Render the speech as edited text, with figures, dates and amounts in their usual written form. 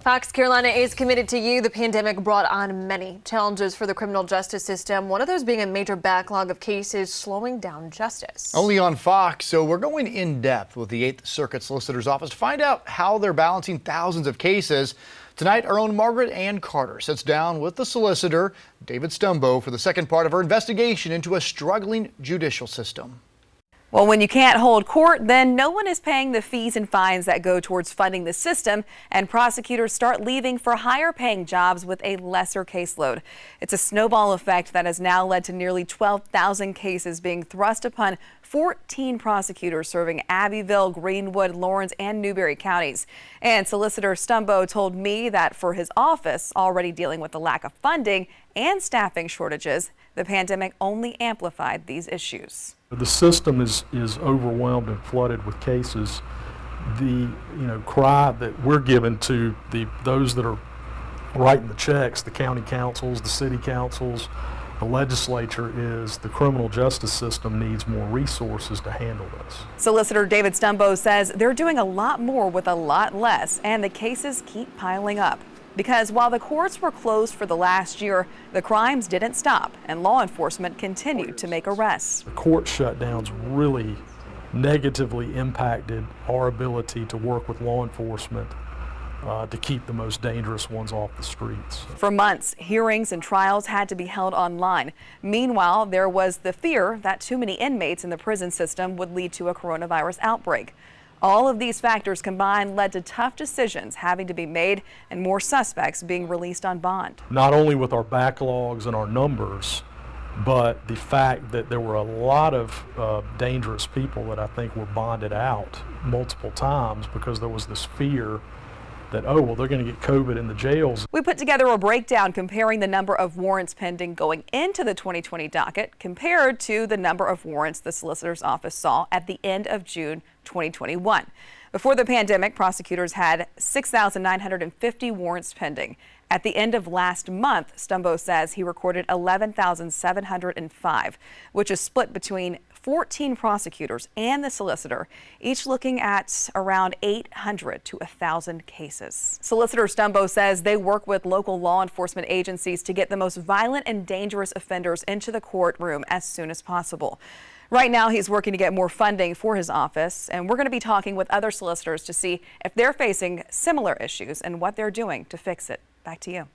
Fox Carolina is committed to you. The pandemic brought on many challenges for the criminal justice system, one of those being a major backlog of cases slowing down justice. Only on Fox, so we're going in depth with the 8th Circuit Solicitor's Office to find out how they're balancing thousands of cases. Tonight, our own Margaret-Ann Carter sits down with the solicitor, David Stumbo, for the second part of her investigation into a struggling judicial system. Well, when you can't hold court, then no one is paying the fees and fines that go towards funding the system, and prosecutors start leaving for higher paying jobs with a lesser caseload. It's a snowball effect that has now led to nearly 12,000 cases being thrust upon 14 prosecutors serving Abbeville, Greenwood, Lawrence, and Newberry counties. And Solicitor Stumbo told me that for his office, already dealing with the lack of funding and staffing shortages, the pandemic only amplified these issues. The system is overwhelmed and flooded with cases. The cry that we're given to those that are writing the checks, the county councils, the city councils, the legislature, is the criminal justice system needs more resources to handle this. Solicitor David Stumbo says they're doing a lot more with a lot less, and the cases keep piling up. Because while the courts were closed for the last year, the crimes didn't stop, and law enforcement continued to make arrests. The court shutdowns really negatively impacted our ability to work with law enforcement to keep the most dangerous ones off the streets. For months, hearings and trials had to be held online. Meanwhile, there was the fear that too many inmates in the prison system would lead to a coronavirus outbreak. All of these factors combined led to tough decisions having to be made and more suspects being released on bond. Not only with our backlogs and our numbers, but the fact that there were a lot of dangerous people that I think were bonded out multiple times because there was this fear that, oh, well, they're going to get COVID in the jails. We put together a breakdown comparing the number of warrants pending going into the 2020 docket compared to the number of warrants the solicitor's office saw at the end of June 2021. Before the pandemic, prosecutors had 6,950 warrants pending. At the end of last month, Stumbo says he recorded 11,705, which is split between 14 prosecutors and the solicitor, each looking at around 800 to 1,000 cases. Solicitor Stumbo says they work with local law enforcement agencies to get the most violent and dangerous offenders into the courtroom as soon as possible. Right now, he's working to get more funding for his office, and we're going to be talking with other solicitors to see if they're facing similar issues and what they're doing to fix it. Back to you.